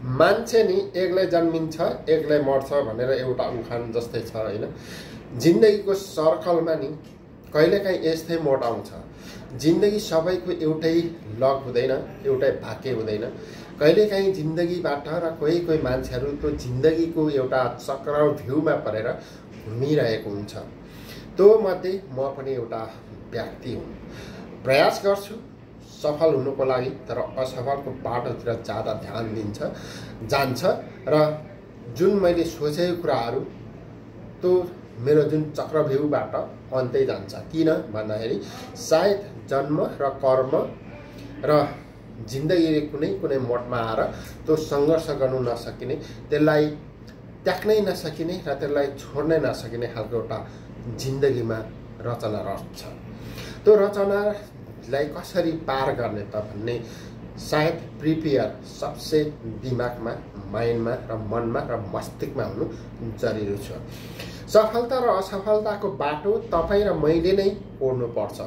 मान्छे नि एक्लै जन्मिन्छ एक्लै मर्छ भनेर एउटा उखान जस्तै छ हैन। जिन्दगीको सर्कलमा नि कहिलेकाहीँ यस्तै मोड आउँछ। जिन्दगी सबैको एउटै लक हुँदैन, एउटै भाग्य हुँदैन। कहिलेकाहीँ जिन्दगीबाट र कोही कोही मान्छेहरू त्यो जिन्दगीको एउटा चक्रव्यूहमा परेर घुमिरहेको हुन्छ। त्यो मध्ये म पनि एउटा व्यक्ति हुँ। प्रयास गर्छु सफल हुनुको लागि, तर असफलको बाटोतिर ज्यादा ध्यान जान्छ र जुन मैले सोचेको कुराहरू त्यो मेरो जुन चक्रव्यूहबाट अन्तै जान्छ। किन भन्दाखेरि सायद जन्म र कर्म र जिन्दगीले कुनै कुनै मोडमा आएर त्यो सङ्घर्ष गर्नु नसकिने, त्यसलाई त्याग्नै नसकिने र त्यसलाई छोड्नै नसकिने खालको एउटा जिन्दगीमा रचना रच्छ। त्यो रचनालाई कसरी पार गर्ने त भन्ने सायद प्रिपेयर सबसे दिमागमा, माइन्डमा र मनमा र मस्तिष्कमा हुनु जरुरी छ। सफलता र असफलताको बाटो तपाईँ र मैले नै कोर्नुपर्छ।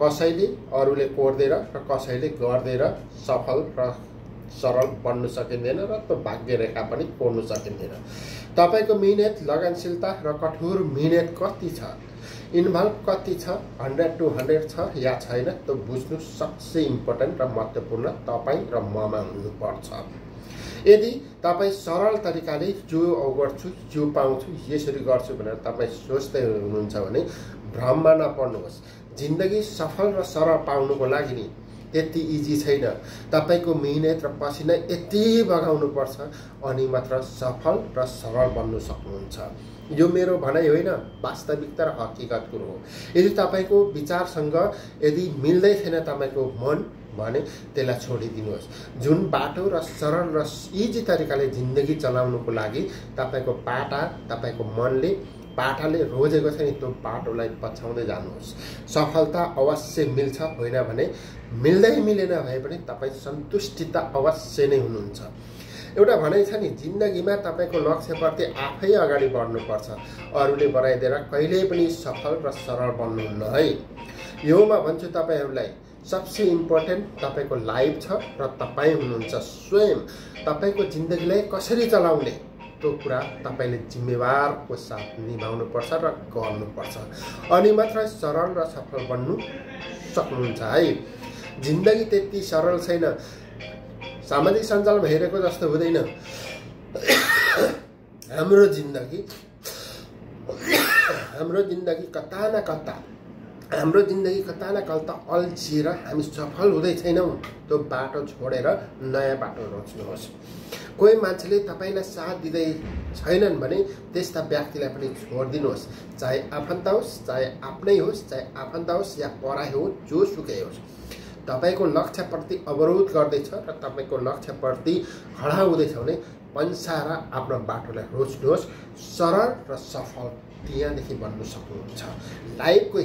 कसैले अरूले कोर्देर र कसैले गर्देर सफल र सरल बन्नु सकिँदैन र त्यो भाग्य रेखा पनि कोर्नु सकिँदैन। तपाईको मिहिनेत, लगनशीलता र कठोर मिहिनेत कति छ, इन्भल्भ कति छ, 100 to 100 छ या छैन, त्यो बुझ्नु सबसे इम्पोर्टेन्ट र महत्त्वपूर्ण तपाईँ र ममा हुनुपर्छ। यदि तपाईँ सरल तरिकाले जो गर्छु, जो पाउँछु, यसरी गर्छु भनेर तपाईँ सोच्दै हुनुहुन्छ भने भ्रममा नपर्नुहोस्। जिन्दगी सफल र सरल पाउनुको लागि नि त्यति इजी छैन। तपाईको मेहनत र पसिना यति बगाउनुपर्छ अनि मात्र सफल र सरल बन्नु सक्नुहुन्छ। यो मेरो भनाइ होइन, वास्तविकता र हकीकत कुरो हो। यदि तपाईको विचारसँग यदि मिल्दै छैन तपाईको मन भने त्यसलाई छोडिदिनुहोस्। जुन बाटो र सरल र इजी तरिकाले जिन्दगी चलाउनुको लागि तपाईको तपाईको मनले पाटाले रोजेको छ नि, त्यो बाटोलाई पछ्याउँदै जानुहोस्। सफलता अवश्य मिल्छ, होइन भने मिल्दै मिलेन भए पनि तपाईँ सन्तुष्टिता अवश्य नै हुनुहुन्छ। एउटा भनाइ छ नि, जिन्दगीमा तपाईको लक्ष्यप्रति आफै अगाडि बढ्नुपर्छ। अरूले बढाइदिएर कहिल्यै पनि सफल र सरल बन्नुहुन्न है। यो म भन्छु तपाईहरूलाई, सबसे इम्पोर्टेन्ट तपाईको लाइफ छ र तपाईँ हुनुहुन्छ स्वयं। तपाईको जिन्दगीलाई कसरी चलाउने त्यो कुरा तपाईले जिम्मेवारको साथ निभाउनुपर्छ र गर्नुपर्छ, अनि मात्र सरल र सफल बन्नु सक्नुहुन्छ है। जिन्दगी त्यति सरल छैन। सामाजिक सञ्जालमा हेरेको जस्तो हुँदैन। हाम्रो जिन्दगी कता न कता अल्झिएर हामी सफल हुँदै छैनौँ। त्यो बाटो छोडेर नयाँ बाटो रोज्नुहोस्। कोही मान्छेले तपाईलाई साथ दिँदै छैनन् भने त्यस्ता व्यक्तिलाई पनि छोडिदिनुहोस्। चाहे आफन्त होस्, चाहे आफ्नै होस्, चाहे आफन्त होस् या पराई होस्, जोसुकै होस्। तपाईको लक्ष्यप्रति अवरोध गर्दैछ र तपाईको लक्ष्यप्रति खडा हुँदैछ भने पन्साएर आफ्नो बाटोलाई रोज्नुहोस्। सरल र सफल त्यहाँदेखि बन्नु सक्नुहुन्छ। लाइफको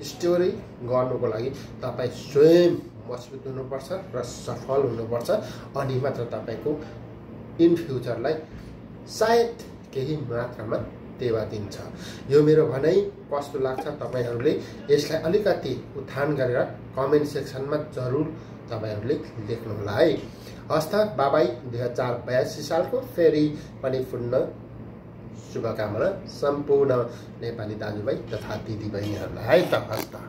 स्टोरी गर्नुको लागि तपाईँ स्वयं मजबुत हुनुपर्छ र सफल हुनुपर्छ, अनि मात्र तपाईको इन फ्युचरलाई सायद केही मात्रामा टेवा दिन्छ। यो मेरो भनाइ कस्तो लाग्छ तपाईहरूले यसलाई अलिकति उत्थान गरेर कमेन्ट सेक्सनमा जरुर तपाईहरूले लेख्नुहोला है। हस्त बाबाई 2082 सालको फेरि पनि पूर्ण शुभकामना सम्पूर्ण नेपाली दाजुभाइ तथा दिदीबहिनीहरूलाई है त। हस्त।